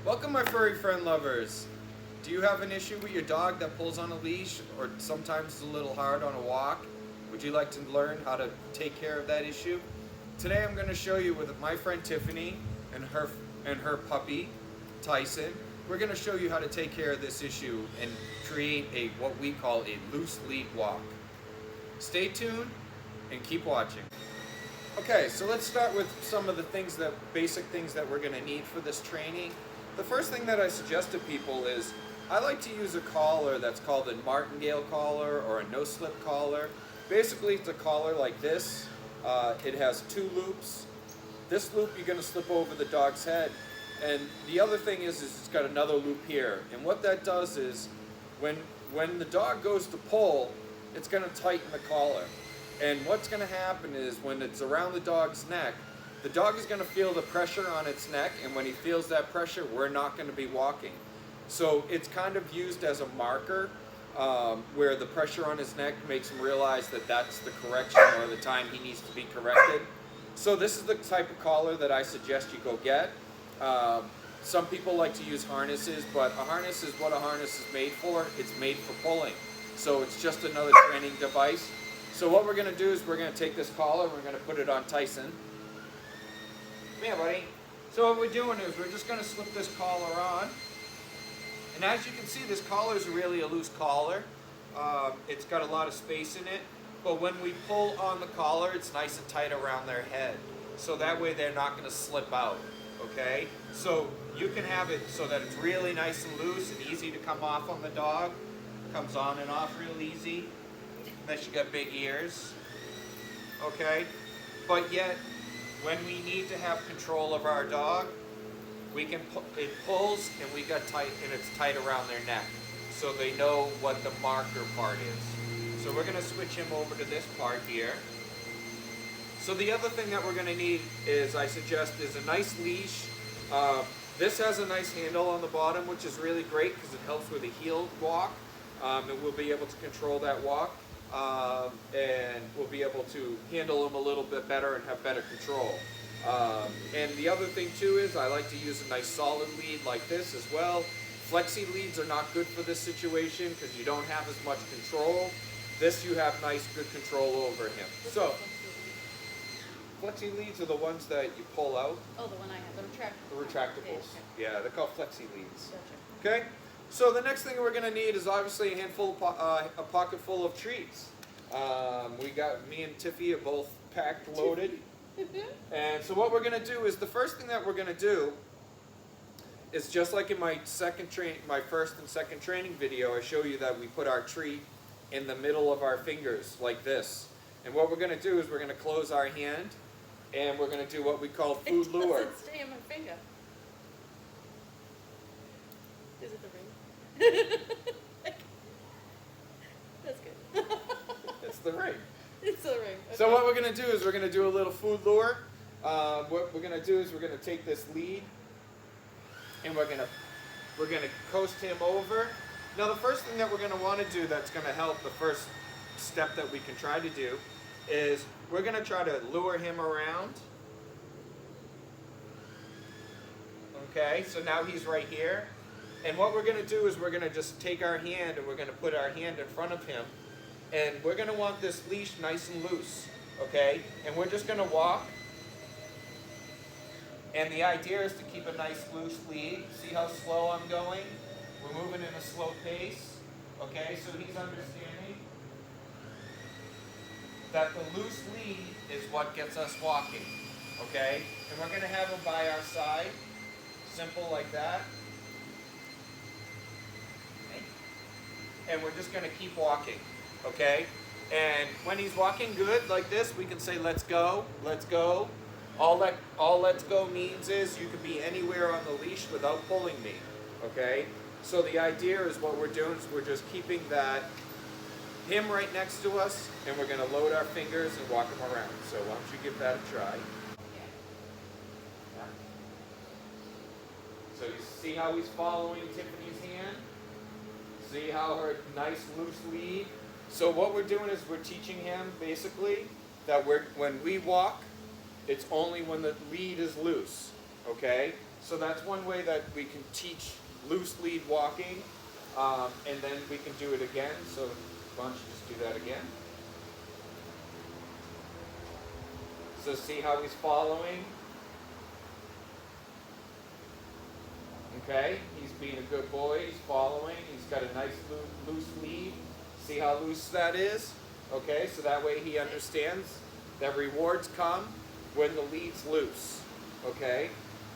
Welcome, my furry friend lovers. Do you have an issue with your dog that pulls on a leash or sometimes is a little hard on a walk? Would you like to learn how to take care of that issue? Today I'm going to show you with my friend Tiffany and her puppy Tyson. We're going to show you how to take care of this issue and create what we call a loose lead walk. Stay tuned and keep watching. Okay, so let's start with some of the basic things that we're going to need for this training. The first thing that I suggest to people is I like to use a collar that's called a martingale collar or a no-slip collar. Basically, it's a collar like this. It has two loops. This loop you're going to slip over the dog's head. And the other thing is it's got another loop here. And what that does is when the dog goes to pull, it's going to tighten the collar. And what's going to happen is when it's around the dog's neck, the dog is going to feel the pressure on its neck, and when he feels that pressure, we're not going to be walking. So it's kind of used as a marker where the pressure on his neck makes him realize that that's the correction or the time he needs to be corrected. So this is the type of collar that I suggest you go get. Some people like to use harnesses, but a harness is what a harness is made for. It's made for pulling. So it's just another training device. So what we're going to do is we're going to take this collar and we're going to put it on Tyson. Come here, buddy. So what we're doing is we're just going to slip this collar on. And as you can see, this collar is really a loose collar. It's got a lot of space in it. But when we pull on the collar, it's nice and tight around their head. So that way they're not going to slip out. Okay? So you can have it so that it's really nice and loose and easy to come off on the dog. Comes on and off real easy. Unless you got big ears. Okay? But yet, when we need to have control of our dog, it pulls and we got tight, and it's tight around their neck, so they know what the marker part is. So we're going to switch him over to this part here. So the other thing that we're going to need is, I suggest, is a nice leash. This has a nice handle on the bottom, which is really great because it helps with a heel walk, and we'll be able to control that walk. And we'll be able to handle them a little bit better and have better control. And the other thing too is I like to use a nice solid lead like this as well. Flexi leads are not good for this situation because you don't have as much control. This you have nice good control over him. So flexi leads are the ones that you pull out. Oh, the one I have, the retractable. The retractables. Okay. Yeah, they're called flexi leads. Gotcha. Okay. So the next thing we're going to need is obviously a pocket full of treats. Me and Tiffy are both packed, loaded. And so what we're going to do is the first thing that we're going to do is just like in my first and second training video, I show you that we put our treat in the middle of our fingers like this. And what we're going to do is we're going to close our hand and we're going to do what we call food lure. It doesn't stay in my finger. Is it the ring? That's good. It's the ring. It's the ring. Okay. So what we're going to do is we're going to do a little food lure. What we're going to do is we're going to take this lead and we're going to coast him over. Now the first thing that we're going to want to do that's going to help, the first step that we can try to do is we're going to try to lure him around. Okay, so now he's right here. And what we're going to do is we're going to just take our hand and we're going to put our hand in front of him. And we're going to want this leash nice and loose. Okay? And we're just going to walk. And the idea is to keep a nice loose lead. See how slow I'm going? We're moving in a slow pace. Okay? So he's understanding that the loose lead is what gets us walking. Okay? And we're going to have him by our side. Simple like that. And we're just going to keep walking, okay? And when he's walking good like this, we can say, let's go, let's go. All let's go means is you can be anywhere on the leash without pulling me, okay? So the idea is what we're doing is we're just keeping him right next to us, and we're going to load our fingers and walk him around. So why don't you give that a try? So you see how he's following Tiffany's hand? See how her nice loose lead? So what we're doing is we're teaching him basically that when we walk, it's only when the lead is loose, okay? So that's one way that we can teach loose lead walking, and then we can do it again. So why don't you just do that again? So see how he's following? Okay, he's being a good boy, he's following, he's got a nice loose lead. See how loose that is? Okay, so that way he understands that rewards come when the lead's loose. Okay,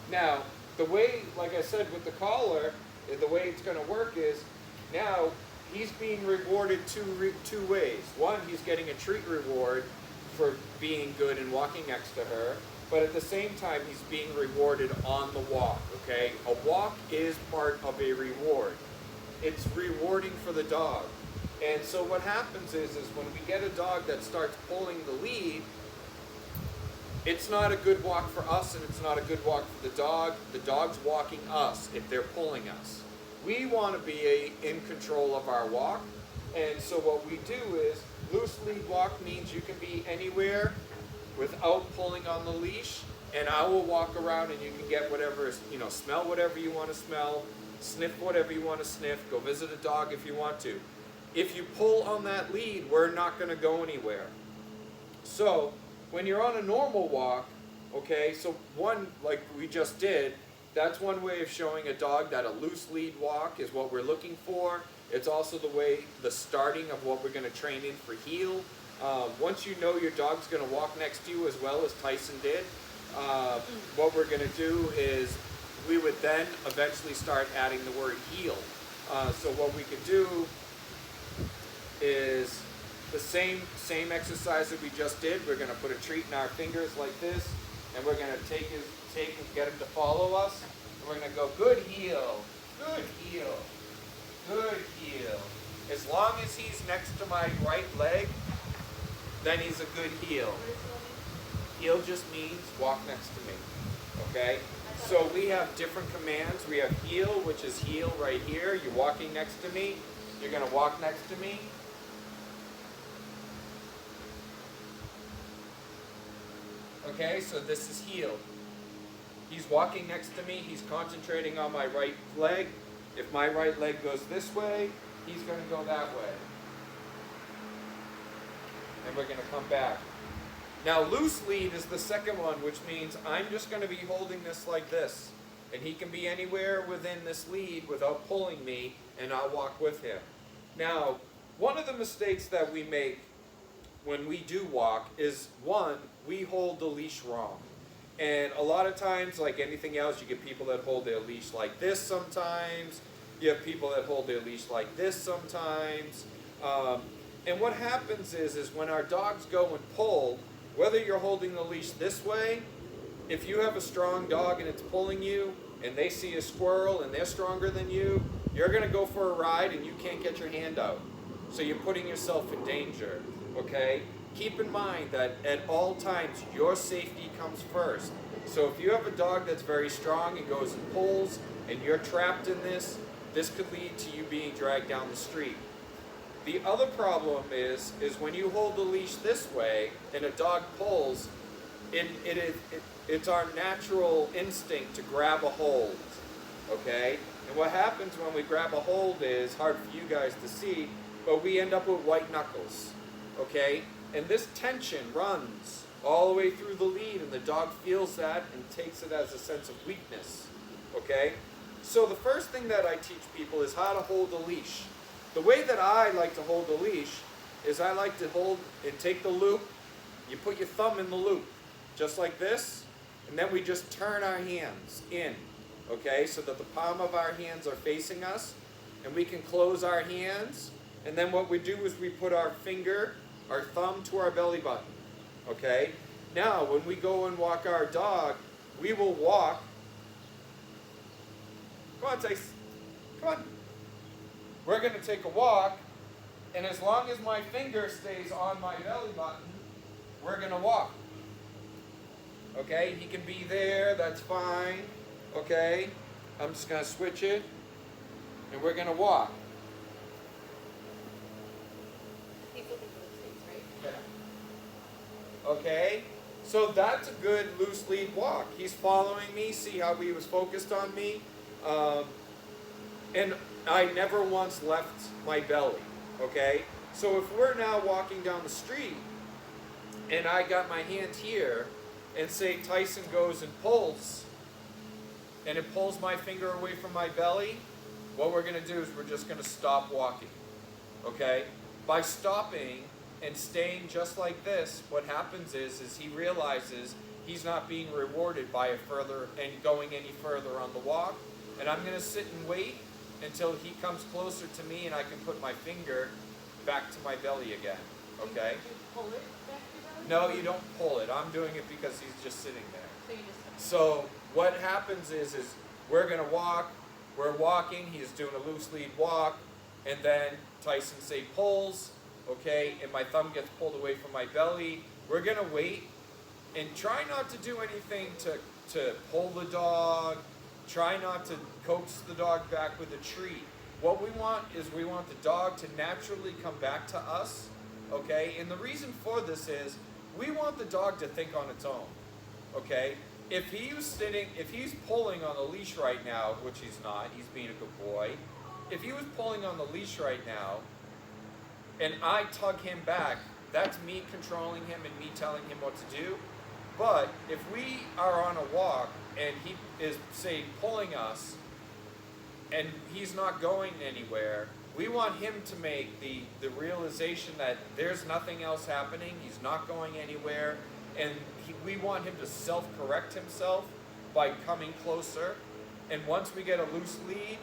now the way, like I said with the collar, the way it's going to work is now he's being rewarded two ways. One, he's getting a treat reward for being good and walking next to her, but at the same time he's being rewarded on the walk. Okay, a walk is part of a reward. It's rewarding for the dog. And so what happens is when we get a dog that starts pulling the lead, it's not a good walk for us and it's not a good walk for the dog. The dog's walking us if they're pulling us. We want to be in control of our walk. And so what we do is, loose lead walk means you can be anywhere without pulling on the leash, and I will walk around and you can get whatever, smell whatever you want to smell, sniff whatever you want to sniff, go visit a dog if you want to. If you pull on that lead, we're not going to go anywhere. So when you're on a normal walk, okay, so one, like we just did, that's one way of showing a dog that a loose lead walk is what we're looking for. It's also the starting of what we're going to train in for heel. Once you know your dog's going to walk next to you as well as Tyson did, what we're going to do is we would then eventually start adding the word heel. So what we could do is the same exercise that we just did. We're going to put a treat in our fingers like this, and we're going to take and get him to follow us. And we're going to go good heel, good heel, good heel. As long as he's next to my right leg, then he's a good heel. Heel just means walk next to me. Okay? So we have different commands. We have heel, which is heel right here. You're walking next to me. You're going to walk next to me. Okay, so this is heel. He's walking next to me. He's concentrating on my right leg. If my right leg goes this way, he's going to go that way. And we're going to come back. Now, loose lead is the second one, which means I'm just going to be holding this like this. And he can be anywhere within this lead without pulling me, and I'll walk with him. Now, one of the mistakes that we make when we do walk is, one, we hold the leash wrong. And a lot of times, like anything else, you get people that hold their leash like this sometimes. You have people that hold their leash like this sometimes. And what happens is when our dogs go and pull, whether you're holding the leash this way, if you have a strong dog and it's pulling you, and they see a squirrel and they're stronger than you, you're going to go for a ride and you can't get your hand out. So you're putting yourself in danger, okay? Keep in mind that at all times, your safety comes first. So if you have a dog that's very strong and goes and pulls, and you're trapped in this could lead to you being dragged down the street. The other problem is when you hold the leash this way and a dog pulls, it's our natural instinct to grab a hold, okay? And what happens when we grab a hold is hard for you guys to see, but we end up with white knuckles, okay? And this tension runs all the way through the lead, and the dog feels that and takes it as a sense of weakness, okay? So the first thing that I teach people is how to hold the leash. The way that I like to hold the leash is I like to hold and take the loop. You put your thumb in the loop, just like this, and then we just turn our hands in, okay, so that the palm of our hands are facing us, and we can close our hands, and then what we do is we put our thumb to our belly button, okay? Now, when we go and walk our dog, we will walk. Come on, Tyson. Come on. We're going to take a walk, and as long as my finger stays on my belly button, we're going to walk. Okay? He can be there. That's fine. Okay? I'm just going to switch it, and we're going to walk. He's looking for the states, right? Yeah. Okay? So that's a good loose lead walk. He's following me, see how he was focused on me. And I never once left my belly, okay? So if we're now walking down the street and I got my hand here and say Tyson goes and pulls, and it pulls my finger away from my belly, what we're gonna do is we're just gonna stop walking, okay? By stopping and staying just like this, what happens is he realizes he's not being rewarded by going any further on the walk, and I'm gonna sit and wait until he comes closer to me and I can put my finger back to my belly again, okay? You pull it back to your belly? No, you don't pull it. I'm doing it because he's just sitting there. So you just... So what happens is we're gonna walk, we're walking, he's doing a loose lead walk, and then Tyson say pulls, okay, and my thumb gets pulled away from my belly. We're gonna wait and try not to do anything to pull the dog, try not to coax the dog back with a treat. What we want is we want the dog to naturally come back to us, okay? And the reason for this is we want the dog to think on its own, okay? If he's pulling on the leash right now, which he's not, he's being a good boy. If he was pulling on the leash right now, and I tug him back, that's me controlling him and me telling him what to do. But if we are on a walk and he is, say, pulling us, and he's not going anywhere, we want him to make the realization that there's nothing else happening, he's not going anywhere, and we want him to self-correct himself by coming closer. And once we get a loose lead,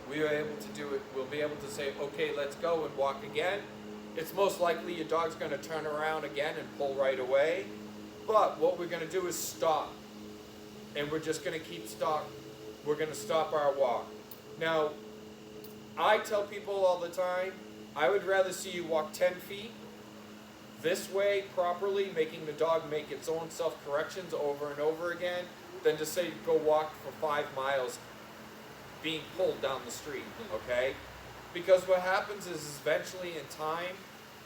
we are able to do it. We'll be able to say, okay, let's go and walk again. It's most likely your dog's going to turn around again and pull right away. But what we're going to do is stop. And we're just going to keep stop. We're going to stop our walk. Now, I tell people all the time, I would rather see you walk 10 feet this way properly, making the dog make its own self-corrections over and over again, than to say go walk for 5 miles being pulled down the street, okay? Because what happens is eventually in time,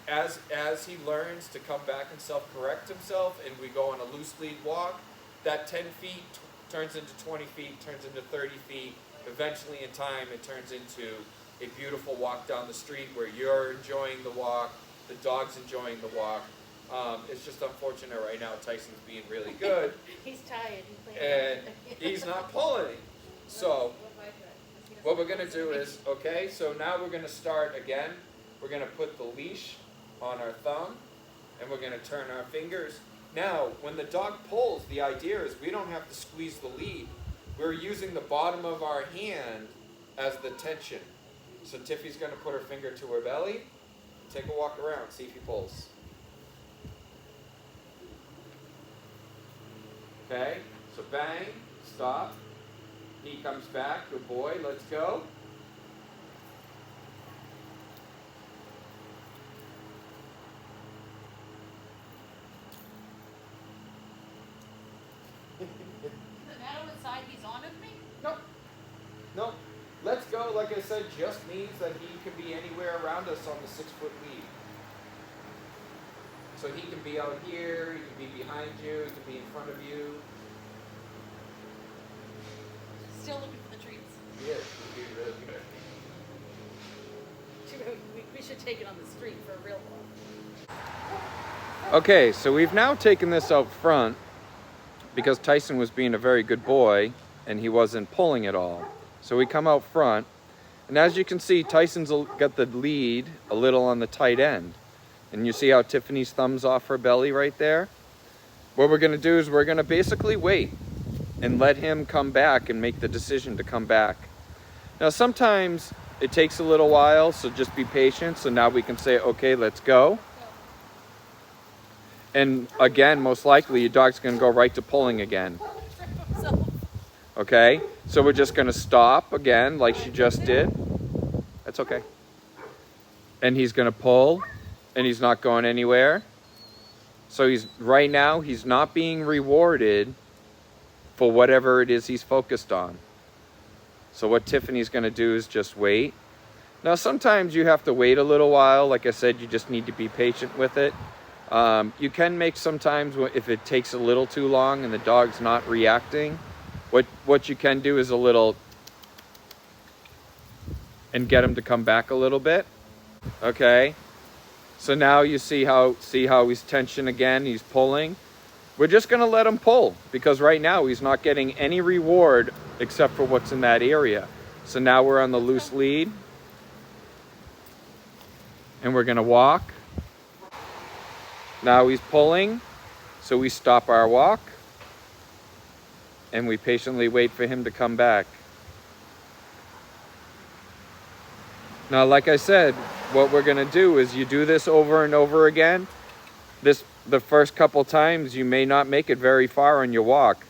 as he learns to come back and self-correct himself, and we go on a loose lead walk, that 10 feet turns into 20 feet, turns into 30 feet. Eventually in time, it turns into a beautiful walk down the street where you're enjoying the walk, the dog's enjoying the walk. It's just unfortunate right now Tyson's being really good. He's tired. And he's not pulling. So what we're going to do is, okay, so now we're going to start again. We're going to put the leash on our thumb, and we're going to turn our fingers. Now, when the dog pulls, the idea is we don't have to squeeze the lead. We're using the bottom of our hand as the tension. So Tiffy's going to put her finger to her belly. Take a walk around, see if he pulls. Okay, so bang, stop. He comes back, good boy, let's go. Does it matter what side he's on of me? Nope. Nope. Let's go, like I said, just means that he can be anywhere around us on the 6-foot lead. So he can be out here, he can be behind you, he can be in front of you. Still looking for the treats. He is. He'd be really good. We should take it on the street for a real walk. Okay, so we've now taken this out front because Tyson was being a very good boy and he wasn't pulling at all. So we come out front, and as you can see, Tyson's got the lead a little on the tight end. And you see how Tiffany's thumb's off her belly right there? What we're gonna do is we're gonna basically wait and let him come back and make the decision to come back. Now sometimes it takes a little while, so just be patient. So now we can say, okay, let's go. And again, most likely your dog's gonna go right to pulling again. Okay, so we're just gonna stop again like she just did. That's okay. And he's gonna pull, and he's not going anywhere. So right now he's not being rewarded for whatever it is he's focused on. So what Tiffany's gonna do is just wait. Now sometimes you have to wait a little while. Like I said, you just need to be patient with it. You can make sometimes if it takes a little too long and the dog's not reacting, what you can do is a little, and get him to come back a little bit. Okay, so now you see how he's tension again, he's pulling. We're just gonna let him pull because right now he's not getting any reward except for what's in that area. So now we're on the loose lead and we're gonna walk. Now he's pulling, so we stop our walk and we patiently wait for him to come back. Now, like I said, what we're gonna do is you do this over and over again. The first couple times you may not make it very far on your walk.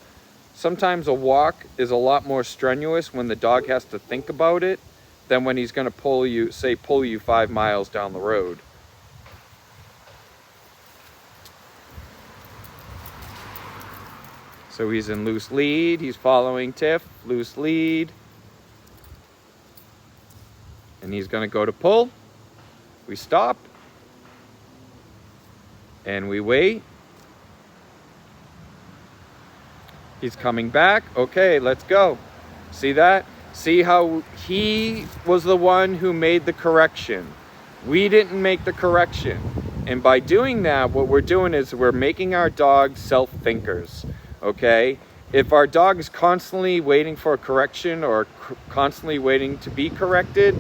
Sometimes a walk is a lot more strenuous when the dog has to think about it than when he's gonna pull you 5 miles down the road. So he's in loose lead, he's following Tiff, loose lead. And he's gonna go to pull. We stop. And we wait. He's coming back. Okay, let's go. See that? See how he was the one who made the correction. We didn't make the correction. And by doing that, what we're doing is we're making our dogs self-thinkers. Okay? If our dog is constantly waiting for a correction or constantly waiting to be corrected,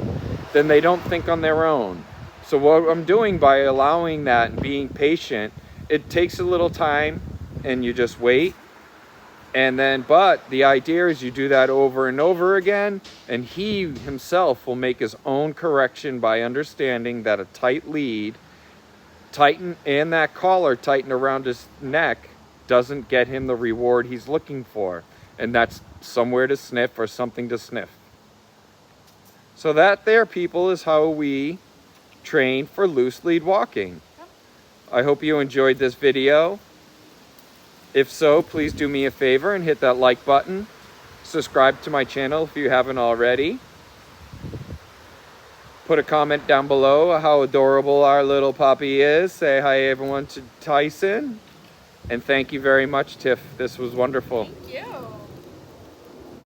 then they don't think on their own. So what I'm doing by allowing that and being patient, it takes a little time and you just wait. And then, but the idea is you do that over and over again, and he himself will make his own correction by understanding that a tight lead, and that collar tightened around his neck doesn't get him the reward he's looking for. And that's somewhere to sniff or something to sniff. So that there, people, is how we train for loose lead walking. I hope you enjoyed this video. If so, please do me a favor and hit that like button. Subscribe to my channel if you haven't already. Put a comment down below how adorable our little puppy is. Say hi everyone to Tyson. And thank you very much, Tiff. This was wonderful. Thank you.